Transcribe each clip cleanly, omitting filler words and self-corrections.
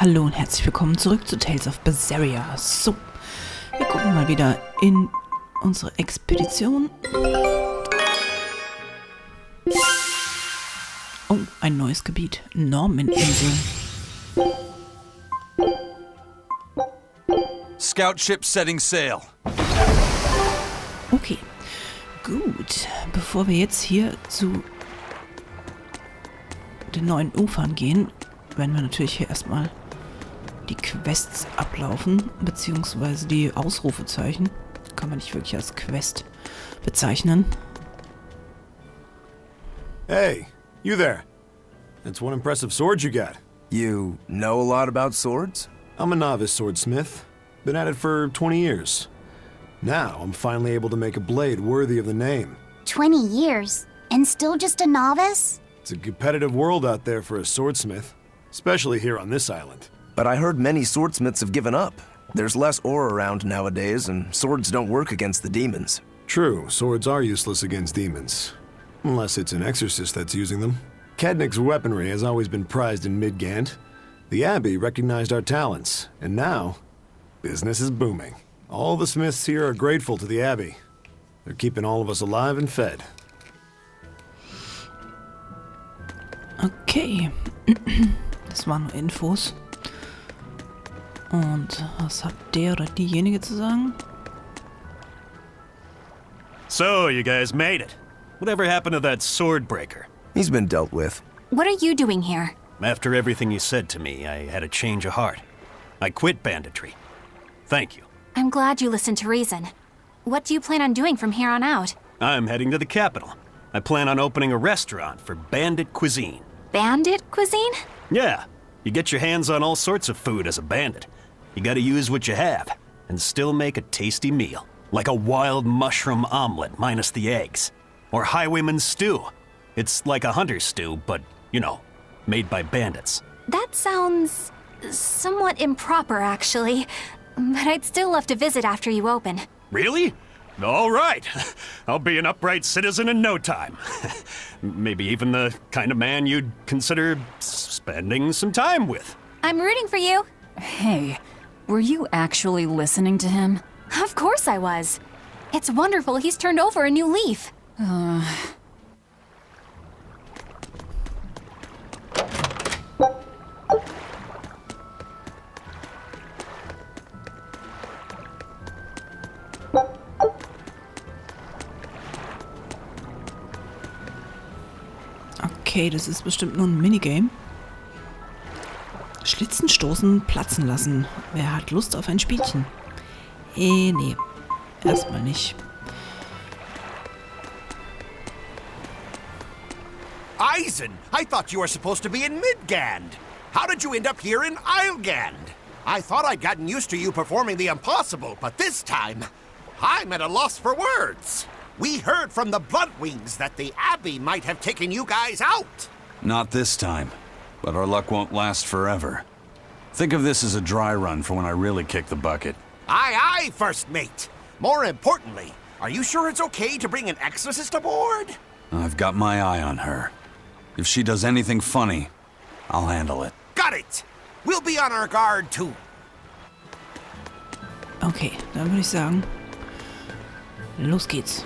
Hallo und herzlich willkommen zurück zu Tales of Berseria. So, wir gucken mal wieder in unsere Expedition. Oh, ein neues Gebiet. Normaninsel. Scout ship setting sail. Okay, gut. Bevor wir jetzt hier zu den neuen Ufern gehen, werden wir natürlich hier erstmal die Quests ablaufen, beziehungsweise die Ausrufezeichen. Kann man nicht wirklich als Quest bezeichnen. Hey, you there. That's one impressive sword you got. You know a lot about swords? I'm a novice swordsmith. Been at it for 20 years. Now, I'm finally able to make a blade worthy of the name. 20 years? And still just a novice? It's a competitive world out there for a swordsmith, especially here on this island. But I heard many swordsmiths have given up. There's less ore around nowadays, and swords don't work against the demons. True, swords are useless against demons. Unless it's an exorcist that's using them. Kadnik's weaponry has always been prized in Midgand. The Abbey recognized our talents, and now, business is booming. All the smiths here are grateful to the Abbey. They're keeping all of us alive and fed. Okay. Das waren nur Infos. Und was hat der oder diejenige zu sagen? So, you guys made it. Whatever happened to that sword breaker? He's been dealt with. What are you doing here? After everything you said to me, I had a change of heart. I quit banditry. Thank you. I'm glad you listened to reason. What do you plan on doing from here on out? I'm heading to the capital. I plan on opening a restaurant for bandit cuisine. Bandit cuisine? Yeah, you get your hands on all sorts of food as a bandit. You gotta use what you have, and still make a tasty meal. Like a wild mushroom omelet minus the eggs. Or highwayman stew. It's like a hunter's stew, but, you know, made by bandits. That sounds somewhat improper, actually. But I'd still love to visit after you open. Really? All right. I'll be an upright citizen in no time. Maybe even the kind of man you'd consider spending some time with. I'm rooting for you. Hey, were you actually listening to him? Of course I was. It's wonderful he's turned over a new leaf. Okay, das ist bestimmt nur ein Minigame. Schlitzen stoßen, platzen lassen. Wer hat Lust auf ein Spielchen? Nee. Erstmal nicht. Eisen! I thought you were supposed to be in Midgand. How did you end up here in Islegand? I thought I'd gotten used to you performing the impossible, but this time, I'm at a loss for words. We heard from the Bluntwings that the Abbey might have taken you guys out. Not this time, but our luck won't last forever. Think of this as a dry run for when I really kick the bucket. Aye, aye, First Mate. More importantly, are you sure it's okay to bring an exorcist aboard? I've got my eye on her. If she does anything funny, I'll handle it. Got it! We'll be on our guard, too. Okay, dann würde ich sagen, los geht's.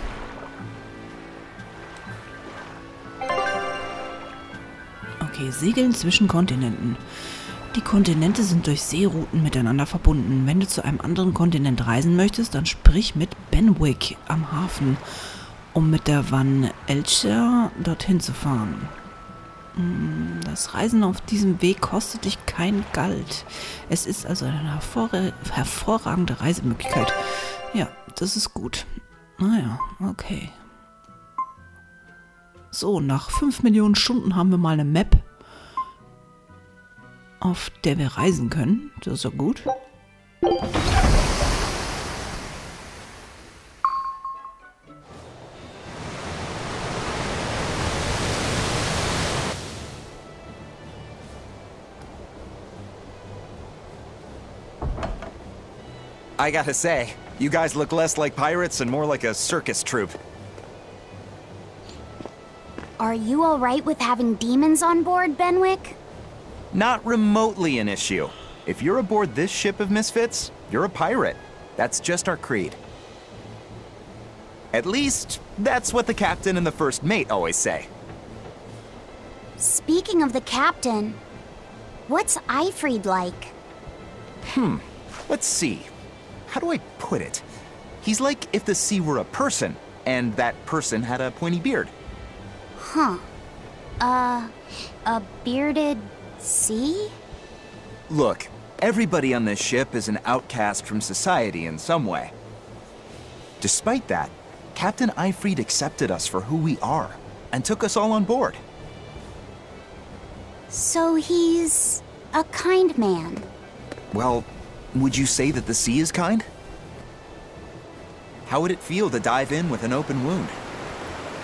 Okay, Segeln zwischen Kontinenten. Die Kontinente sind durch Seerouten miteinander verbunden. Wenn du zu einem anderen Kontinent reisen möchtest, dann sprich mit Benwick am Hafen, um mit der Van Elcher dorthin zu fahren. Das Reisen auf diesem Weg kostet dich kein Geld. Es ist also eine hervorragende Reisemöglichkeit. Ja, das ist gut. Naja, okay. So, nach 5 Millionen Stunden haben wir mal eine Map, auf der wir reisen können. Das ist ja gut. I gotta say, you guys look less like pirates and more like a circus troupe. Are you alright with having demons on board, Benwick? Not remotely an issue. If you're aboard this ship of misfits, you're a pirate. That's just our creed. At least, that's what the captain and the first mate always say. Speaking of the captain, what's Eifried like? Let's see. How do I put it? He's like if the sea were a person, and that person had a pointy beard. Huh. A bearded sea? Look, everybody on this ship is an outcast from society in some way. Despite that, Captain Eifried accepted us for who we are, and took us all on board. So he's a kind man. Well, would you say that the sea is kind? How would it feel to dive in with an open wound?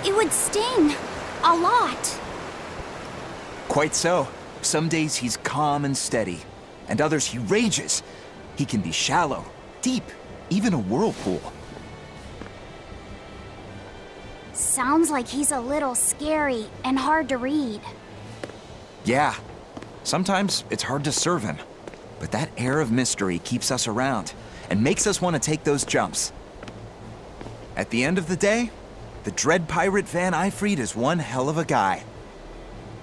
It would sting. A lot. Quite so. Some days he's calm and steady, and others he rages. He can be shallow, deep, even a whirlpool. Sounds like he's a little scary and hard to read. Yeah, sometimes it's hard to serve him, but that air of mystery keeps us around and makes us want to take those jumps. At the end of the day, the dread pirate Van Eifried is one hell of a guy.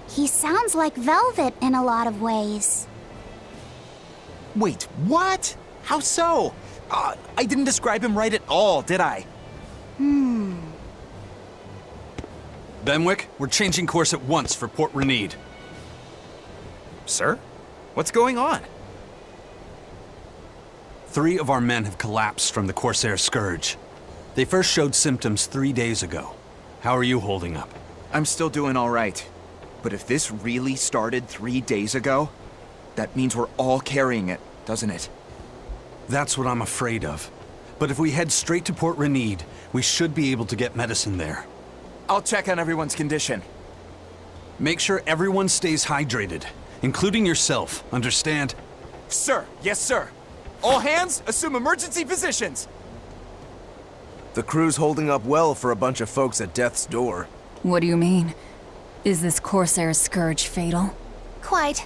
He sounds like Velvet in a lot of ways. Wait, what? How so? I didn't describe him right at all, did I? Benwick, we're changing course at once for Port Renede. Sir? What's going on? 3 of our men have collapsed from the Corsair Scourge. They first showed symptoms 3 days ago. How are you holding up? I'm still doing all right. But if this really started 3 days ago, that means we're all carrying it, doesn't it? That's what I'm afraid of. But if we head straight to Port Renede, we should be able to get medicine there. I'll check on everyone's condition. Make sure everyone stays hydrated, including yourself, understand? Sir, yes sir. All hands, assume emergency positions. The crew's holding up well for a bunch of folks at death's door. What do you mean? Is this Corsair Scourge fatal? Quite.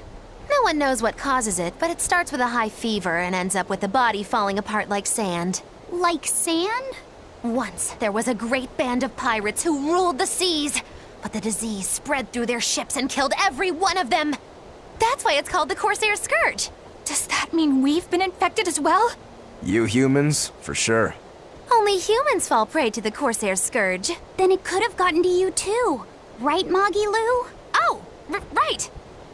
No one knows what causes it, but it starts with a high fever and ends up with the body falling apart like sand. Like sand? Once, there was a great band of pirates who ruled the seas, but the disease spread through their ships and killed every one of them. That's why it's called the Corsair Scourge. Does that mean we've been infected as well? You humans, for sure. Only humans fall prey to the Corsair Scourge. Then it could have gotten to you too. Right, Moggy Lou? Oh, right.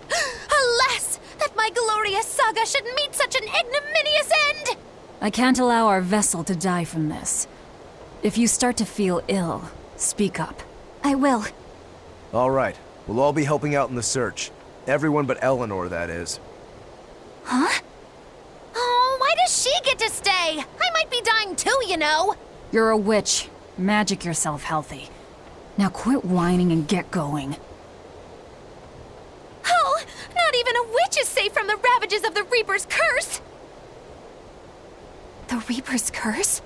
Alas, that my glorious saga should meet such an ignominious end! I can't allow our vessel to die from this. If you start to feel ill, speak up. I will. All right, we'll all be helping out in the search. Everyone but Eleanor, that is. Huh? Oh, why does she get to stay? I might be dying too, you know. You're a witch. Magic yourself healthy. Now quit whining and get going. Oh, not even a witch is safe from the ravages of the Reaper's curse! The Reaper's curse?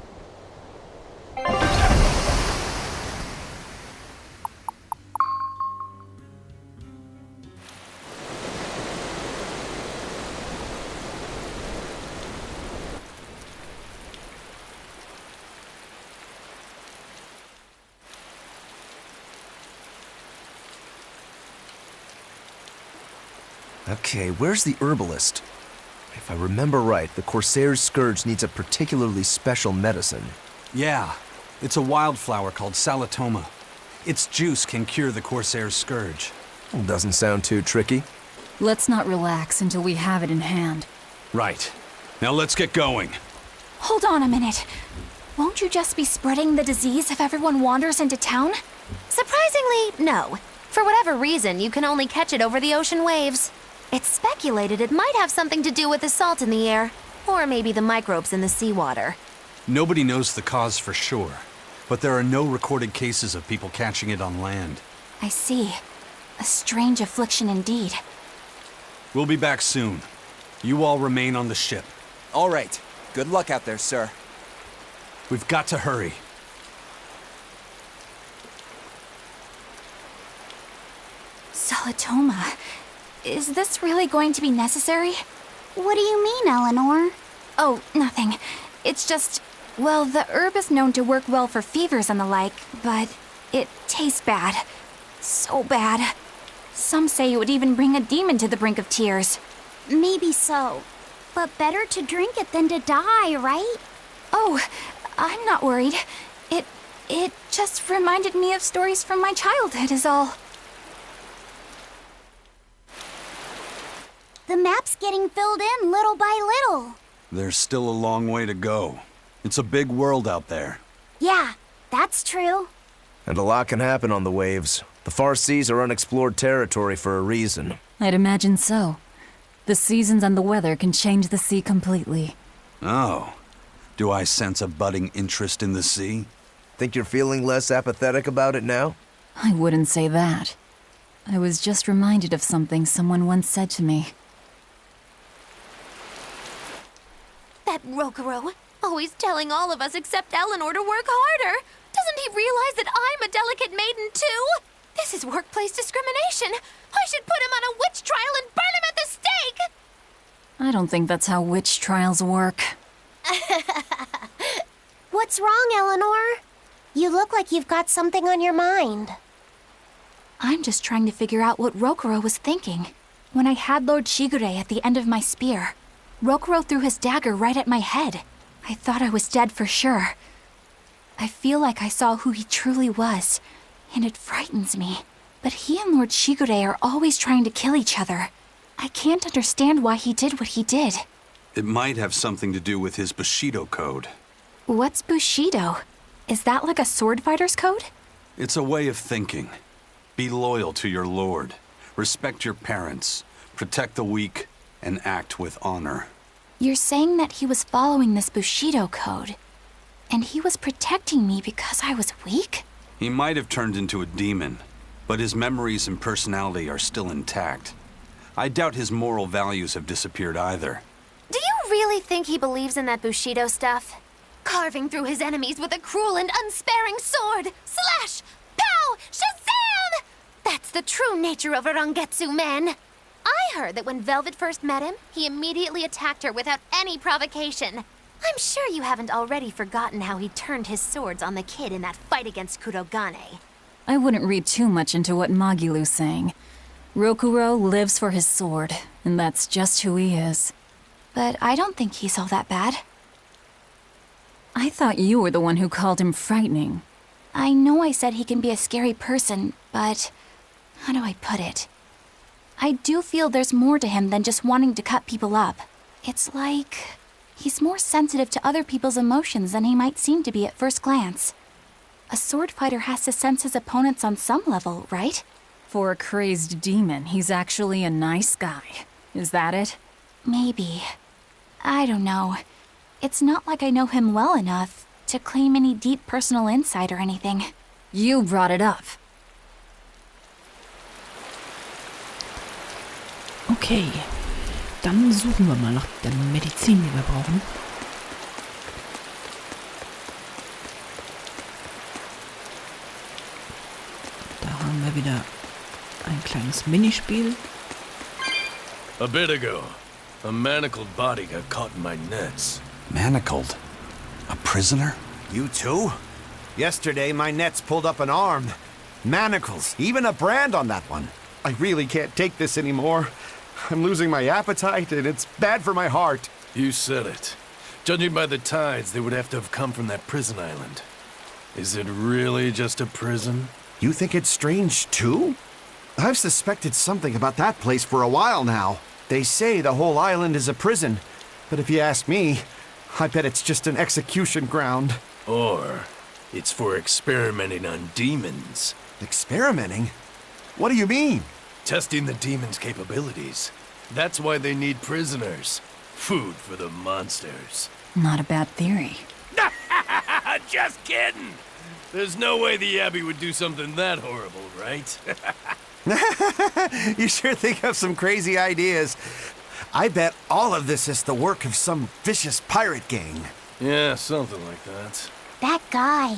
Okay, where's the herbalist? If I remember right, the Corsair's Scourge needs a particularly special medicine. Yeah, it's a wildflower called Salatoma. Its juice can cure the Corsair's Scourge. Doesn't sound too tricky. Let's not relax until we have it in hand. Right. Now let's get going. Hold on a minute. Won't you just be spreading the disease if everyone wanders into town? Surprisingly, no. For whatever reason, you can only catch it over the ocean waves. It's speculated it might have something to do with the salt in the air, or maybe the microbes in the seawater. Nobody knows the cause for sure, but there are no recorded cases of people catching it on land. I see. A strange affliction indeed. We'll be back soon. You all remain on the ship. All right. Good luck out there, sir. We've got to hurry. Salatoma. Is this really going to be necessary? What do you mean, Eleanor? Oh, nothing. It's just, well, the herb is known to work well for fevers and the like, but it tastes bad. So bad. Some say it would even bring a demon to the brink of tears. Maybe so. But better to drink it than to die, right? Oh, I'm not worried. It just reminded me of stories from my childhood is all. The map's getting filled in little by little. There's still a long way to go. It's a big world out there. Yeah, that's true. And a lot can happen on the waves. The far seas are unexplored territory for a reason. I'd imagine so. The seasons and the weather can change the sea completely. Oh. Do I sense a budding interest in the sea? Think you're feeling less apathetic about it now? I wouldn't say that. I was just reminded of something someone once said to me. That Rokuro, always telling all of us except Eleanor to work harder. Doesn't he realize that I'm a delicate maiden too? This is workplace discrimination. I should put him on a witch trial and burn him at the stake! I don't think that's how witch trials work. What's wrong, Eleanor? You look like you've got something on your mind. I'm just trying to figure out what Rokuro was thinking. When I had Lord Shigure at the end of my spear, Rokuro threw his dagger right at my head. I thought I was dead for sure. I feel like I saw who he truly was, and it frightens me. But he and Lord Shigure are always trying to kill each other. I can't understand why he did what he did. It might have something to do with his Bushido code. What's Bushido? Is that like a sword fighter's code? It's a way of thinking. Be loyal to your lord. Respect your parents. Protect the weak. And act with honor. You're saying that he was following this Bushido code, and he was protecting me because I was weak? He might have turned into a demon, but his memories and personality are still intact. I doubt his moral values have disappeared either. Do you really think he believes in that Bushido stuff? Carving through his enemies with a cruel and unsparing sword! Slash! Pow! Shazam! That's the true nature of a Rangetsu man! I heard that when Velvet first met him, he immediately attacked her without any provocation. I'm sure you haven't already forgotten how he turned his swords on the kid in that fight against Kurogane. I wouldn't read too much into what Magilu's saying. Rokuro lives for his sword, and that's just who he is. But I don't think he's all that bad. I thought you were the one who called him frightening. I know I said he can be a scary person, but how do I put it? I do feel there's more to him than just wanting to cut people up. It's like he's more sensitive to other people's emotions than he might seem to be at first glance. A sword fighter has to sense his opponents on some level, right? For a crazed demon, he's actually a nice guy. Is that it? Maybe. I don't know. It's not like I know him well enough to claim any deep personal insight or anything. You brought it up. Okay, dann suchen wir mal nach der Medizin, die wir brauchen. Da haben wir wieder ein kleines Minispiel. A bit ago, a manacled body got caught in my nets. Manacled? A prisoner? You too? Yesterday, my nets pulled up an arm. Manacles, even a brand on that one. I really can't take this anymore. I'm losing my appetite, and it's bad for my heart. You said it. Judging by the tides, they would have to have come from that prison island. Is it really just a prison? You think it's strange, too? I've suspected something about that place for a while now. They say the whole island is a prison, but if you ask me, I bet it's just an execution ground. Or it's for experimenting on demons. Experimenting? What do you mean? Testing the demons' capabilities. That's why they need prisoners. Food for the monsters. Not a bad theory. Just kidding! There's no way the Abbey would do something that horrible, right? You sure think of some crazy ideas. I bet all of this is the work of some vicious pirate gang. Yeah, something like that. That guy.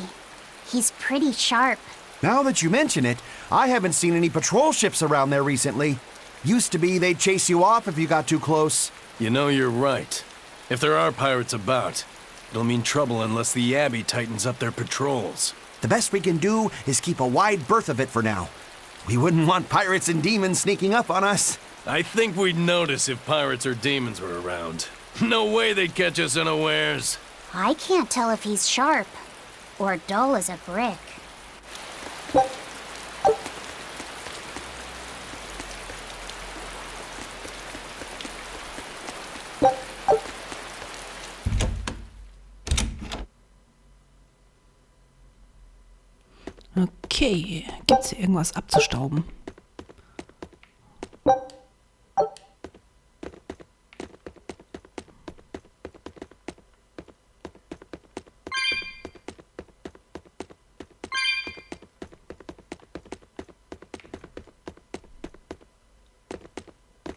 He's pretty sharp. Now that you mention it, I haven't seen any patrol ships around there recently. Used to be they'd chase you off if you got too close. You know, you're right. If there are pirates about, it'll mean trouble unless the Abbey tightens up their patrols. The best we can do is keep a wide berth of it for now. We wouldn't want pirates and demons sneaking up on us. I think we'd notice if pirates or demons were around. No way they'd catch us unawares. I can't tell if he's sharp or dull as a brick. Okay, gibt's hier irgendwas abzustauben?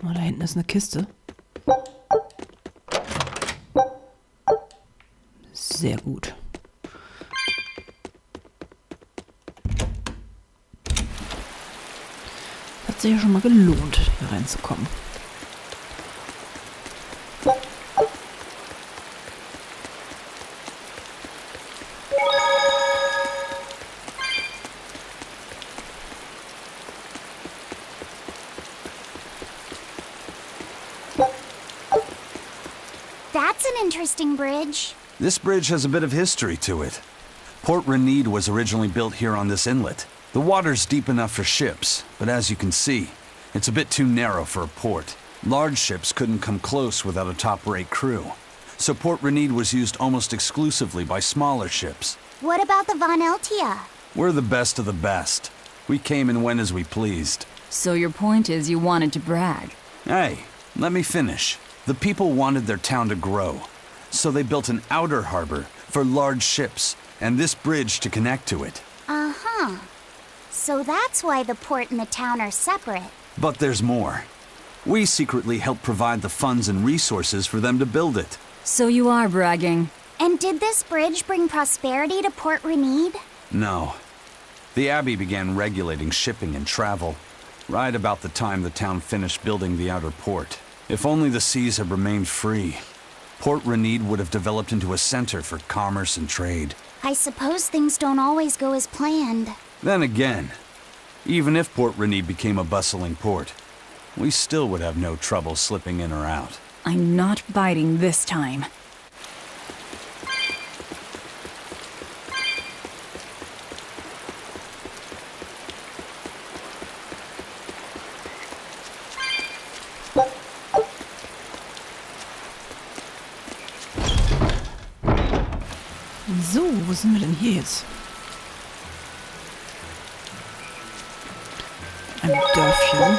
Oh, da hinten ist eine Kiste. Sehr gut. Hat sich ja schon mal gelohnt, hier reinzukommen. That's an interesting bridge. This bridge has a bit of history to it. Port Renede was originally built here on this inlet. The water's deep enough for ships, but as you can see, it's a bit too narrow for a port. Large ships couldn't come close without a top-rate crew. So Port Renede was used almost exclusively by smaller ships. What about the Von Eltia? We're the best of the best. We came and went as we pleased. So your point is you wanted to brag. Hey, let me finish. The people wanted their town to grow, so they built an outer harbor for large ships, and this bridge to connect to it. Uh-huh. So that's why the port and the town are separate. But there's more. We secretly helped provide the funds and resources for them to build it. So you are bragging. And did this bridge bring prosperity to Port Renede? No. The Abbey began regulating shipping and travel, right about the time the town finished building the outer port. If only the seas had remained free, Port Renede would have developed into a center for commerce and trade. I suppose things don't always go as planned. Then again, even if Port Renede became a bustling port, we still would have no trouble slipping in or out. I'm not biting this time. So, wo sind wir denn hier jetzt? Ein Dörfchen.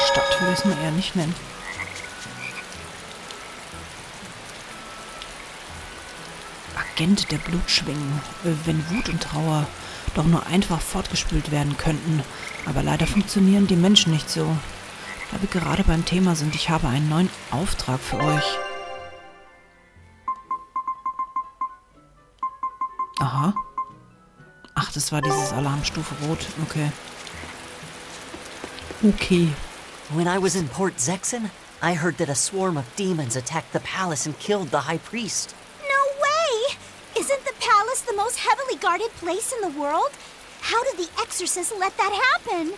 Stadt würde ich es mal eher nicht nennen. Agent der Blutschwingen. Wenn Wut und Trauer doch nur einfach fortgespült werden könnten. Aber leider funktionieren die Menschen nicht so. Da wir gerade beim Thema sind, ich habe einen neuen Auftrag für euch. Aha. Ach, das war dieses Alarmstufe Rot. Okay. Okay. When I was in Port Zexen, I heard that a swarm of demons attacked the palace and killed the high priest. No way! Isn't the palace the most heavily guarded place in the world? How did the exorcists let that happen?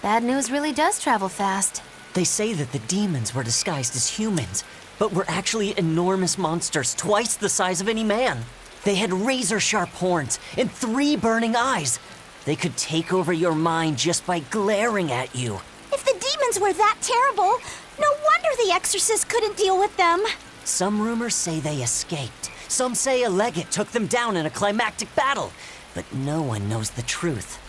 Bad news really does travel fast. They say that the demons were disguised as humans, but were actually enormous monsters, twice the size of any man. They had razor-sharp horns and 3 burning eyes. They could take over your mind just by glaring at you. If the demons were that terrible, no wonder the exorcists couldn't deal with them. Some rumors say they escaped. Some say a legate took them down in a climactic battle. But no one knows the truth.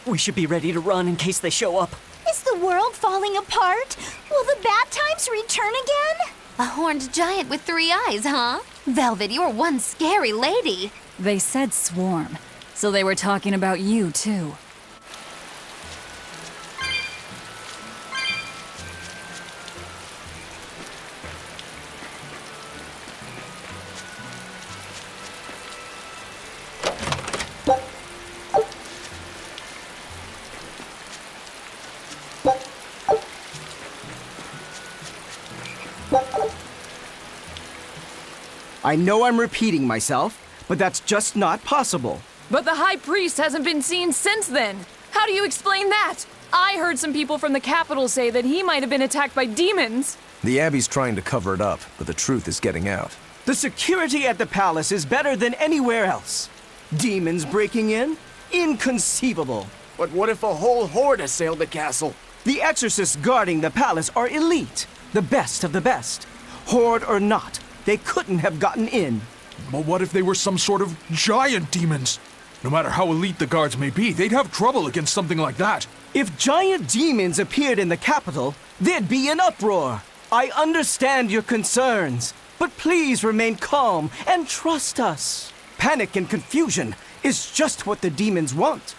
We should be ready to run in case they show up. Is the world falling apart? Will the bad times return again? A horned giant with 3 eyes, huh? Velvet, you're one scary lady. They said swarm, so they were talking about you, too. I know I'm repeating myself, but that's just not possible. But the High Priest hasn't been seen since then. How do you explain that? I heard some people from the capital say that he might have been attacked by demons. The Abbey's trying to cover it up, but the truth is getting out. The security at the palace is better than anywhere else. Demons breaking in? Inconceivable. But what if a whole horde assailed the castle? The exorcists guarding the palace are elite, the best of the best. Horde or not, they couldn't have gotten in. But what if they were some sort of giant demons? No matter how elite the guards may be, they'd have trouble against something like that. If giant demons appeared in the capital, there'd be an uproar. I understand your concerns, but please remain calm and trust us. Panic and confusion is just what the demons want.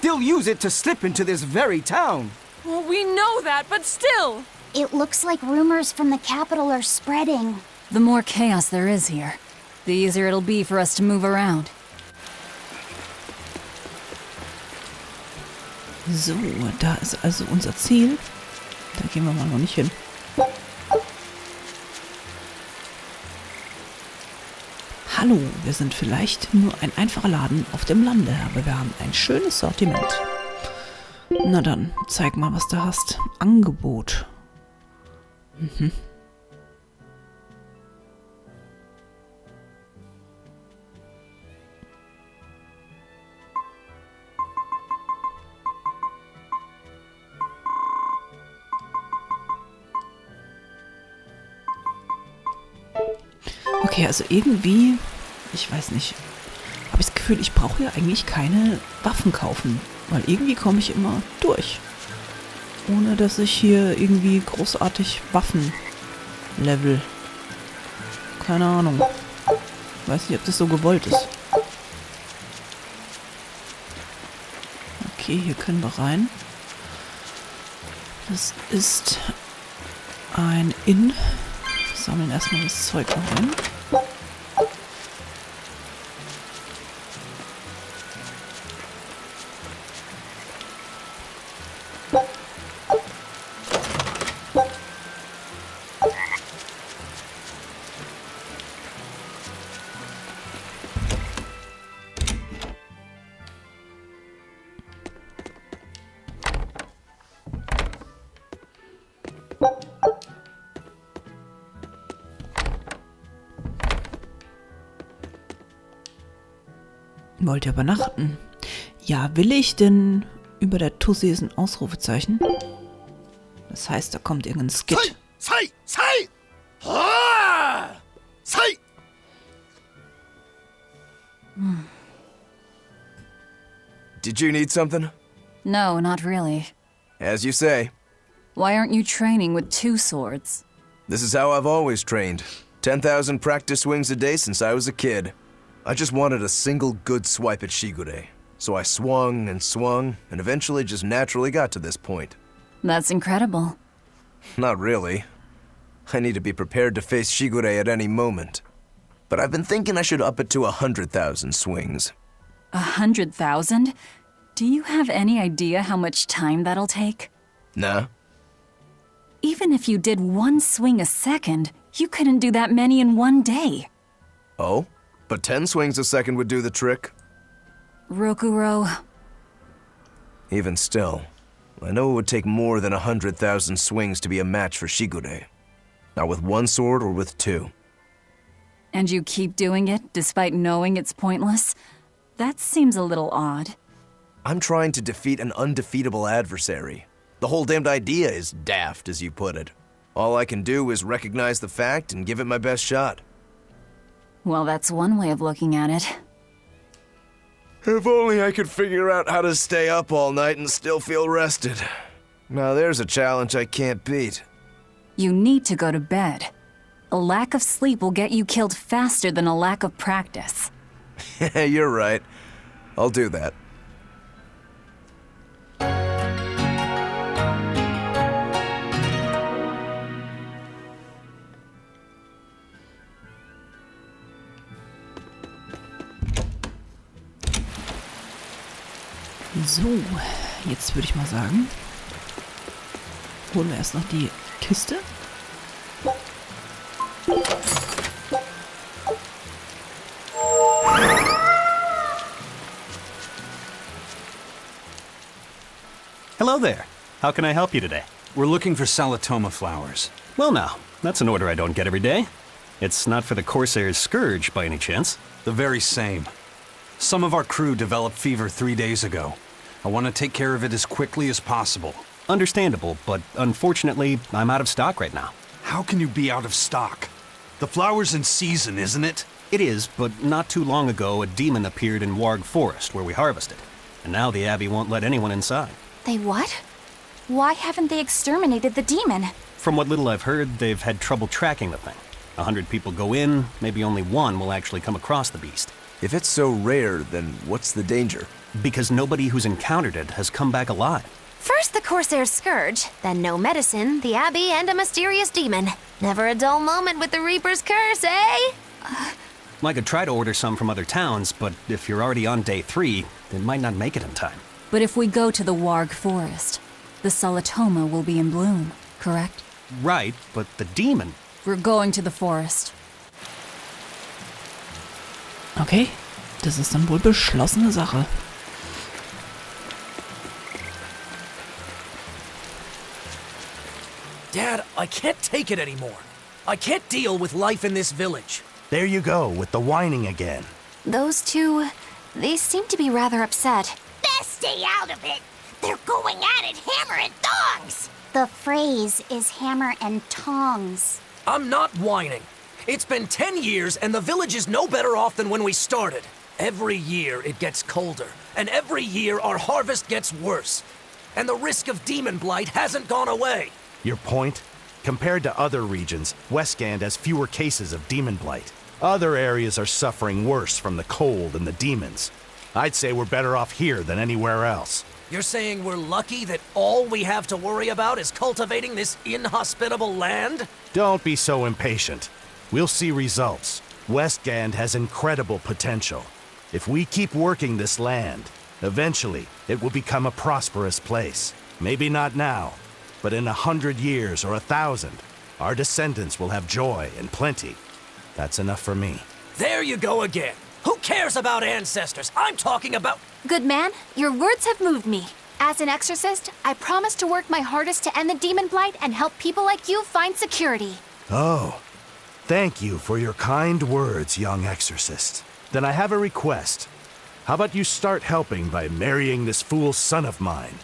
They'll use it to slip into this very town. Well, we know that, but still. It looks like rumors from the capital are spreading. The more chaos there is here, the easier it'll be for us to move around. So, da ist also unser Ziel. Da gehen wir mal noch nicht hin. Hallo, wir sind vielleicht nur ein einfacher Laden auf dem Lande, aber wir haben ein schönes Sortiment. Na dann, zeig mal, was du hast. Angebot. Mhm. Okay, also irgendwie, ich weiß nicht, habe ich das Gefühl, ich brauche ja eigentlich keine Waffen kaufen, weil irgendwie komme ich immer durch. Ohne dass ich hier irgendwie großartig Waffen level. Keine Ahnung. Weiß nicht, ob das so gewollt ist. Okay, hier können wir rein. Das ist ein Inn. Wir sammeln erstmal das Zeug noch ein. Wollt ihr übernachten? Ja, will ich, denn über der Tussi ist ein Ausrufezeichen. Das heißt, da kommt irgendein Skit. Sei! Ah! Sei! Did you need something? No, not really. As you say. Why aren't you training with 2 swords? This is how I've always trained. 10,000 practice swings a day since I was a kid. I just wanted a single good swipe at Shigure. So I swung, and eventually just naturally got to this point. That's incredible. Not really. I need to be prepared to face Shigure at any moment. But I've been thinking I should up it to 100,000 swings. 100,000? Do you have any idea how much time that'll take? Nah. Even if you did 1 swing a second, you couldn't do that many in 1 day. Oh? But 10 swings a second would do the trick. Rokuro. Even still, I know it would take more than 100,000 swings to be a match for Shigure. Not with 1 sword or with 2. And you keep doing it despite knowing it's pointless? That seems a little odd. I'm trying to defeat an undefeatable adversary. The whole damned idea is daft, as you put it. All I can do is recognize the fact and give it my best shot. Well, that's one way of looking at it. If only I could figure out how to stay up all night and still feel rested. Now there's a challenge I can't beat. You need to go to bed. A lack of sleep will get you killed faster than a lack of practice. You're right. I'll do that. So, jetzt würde ich mal sagen, holen wir erst noch die Kiste. Hello there. How can I help you today? We're looking for Salatoma flowers. Well now, that's an order I don't get every day. It's not for the Corsair's scourge by any chance. The very same. Some of our crew developed fever 3 days ago. I want to take care of it as quickly as possible. Understandable, but unfortunately, I'm out of stock right now. How can you be out of stock? The flower's in season, isn't it? It is, but not too long ago, a demon appeared in Warg Forest, where we harvested. And now the Abbey won't let anyone inside. They what? Why haven't they exterminated the demon? From what little I've heard, they've had trouble tracking the thing. 100 people go in, maybe only one will actually come across the beast. If it's so rare, then what's the danger? Because nobody who's encountered it has come back alive. First the Corsair's scourge, then no medicine, the Abbey, and a mysterious demon. Never a dull moment with the Reaper's curse, eh? I could try to order some from other towns, but if you're already on day 3, it might not make it in time. But if we go to the Warg Forest, the Salatoma will be in bloom, correct? Right, but the demon... We're going to the forest. Okay, das ist dann wohl beschlossene Sache. Dad, I can't take it anymore. I can't deal with life in this village. There you go, with the whining again. Those two, they seem to be rather upset. Best stay out of it. They're going at it hammer and tongs. The phrase is hammer and tongs. I'm not whining. It's been 10 years and the village is no better off than when we started. Every year it gets colder, and every year our harvest gets worse. And the risk of demon blight hasn't gone away. Your point? Compared to other regions, Westgand has fewer cases of demon blight. Other areas are suffering worse from the cold and the demons. I'd say we're better off here than anywhere else. You're saying we're lucky that all we have to worry about is cultivating this inhospitable land? Don't be so impatient. We'll see results. Westgand has incredible potential. If we keep working this land, eventually it will become a prosperous place. Maybe not now, but in 100 years or 1,000, our descendants will have joy and plenty. That's enough for me. There you go again. Who cares about ancestors? I'm talking about... Good man, your words have moved me. As an exorcist, I promise to work my hardest to end the demon blight and help people like you find security. Oh, thank you for your kind words, young exorcist. Then I have a request. How about you start helping by marrying this fool son of mine?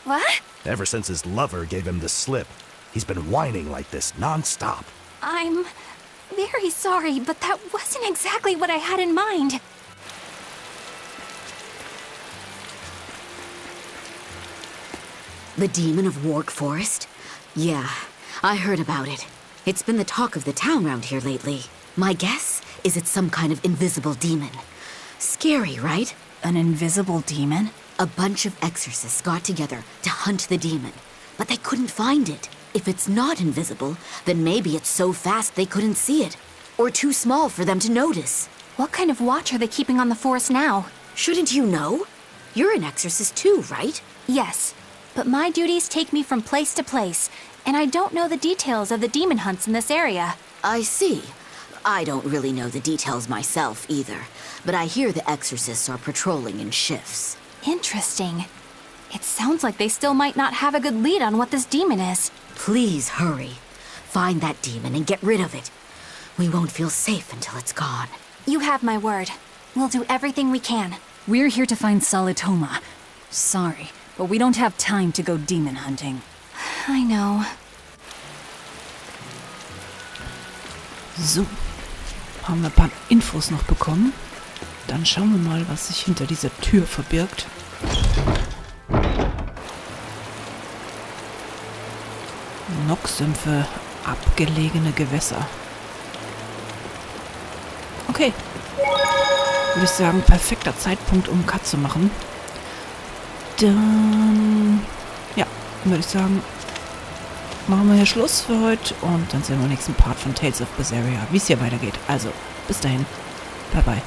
What? Ever since his lover gave him the slip, he's been whining like this non-stop. I'm very sorry, but that wasn't exactly what I had in mind. The demon of Warg Forest? Yeah, I heard about it. It's been the talk of the town around here lately. My guess is it's some kind of invisible demon. Scary, right? An invisible demon? A bunch of exorcists got together to hunt the demon, but they couldn't find it. If it's not invisible, then maybe it's so fast they couldn't see it, or too small for them to notice. What kind of watch are they keeping on the forest now? Shouldn't you know? You're an exorcist too, right? Yes, but my duties take me from place to place, and I don't know the details of the demon hunts in this area. I see. I don't really know the details myself either, but I hear the exorcists are patrolling in shifts. Interesting. It sounds like they still might not have a good lead on what this demon is. Please hurry. Find that demon and get rid of it. We won't feel safe until it's gone. You have my word. We'll do everything we can. We're here to find Salatoma. Sorry, but we don't have time to go demon hunting. I know. So, haben wir ein paar Infos noch bekommen. Dann schauen wir mal, was sich hinter dieser Tür verbirgt. Nocksümpfe, abgelegene Gewässer. Okay. Würde ich sagen, perfekter Zeitpunkt, um einen Cut zu machen. Dann, ja, würde ich sagen, machen wir hier Schluss für heute und dann sehen wir im nächsten Part von Tales of Berseria, wie es hier weitergeht. Also, bis dahin. Bye bye.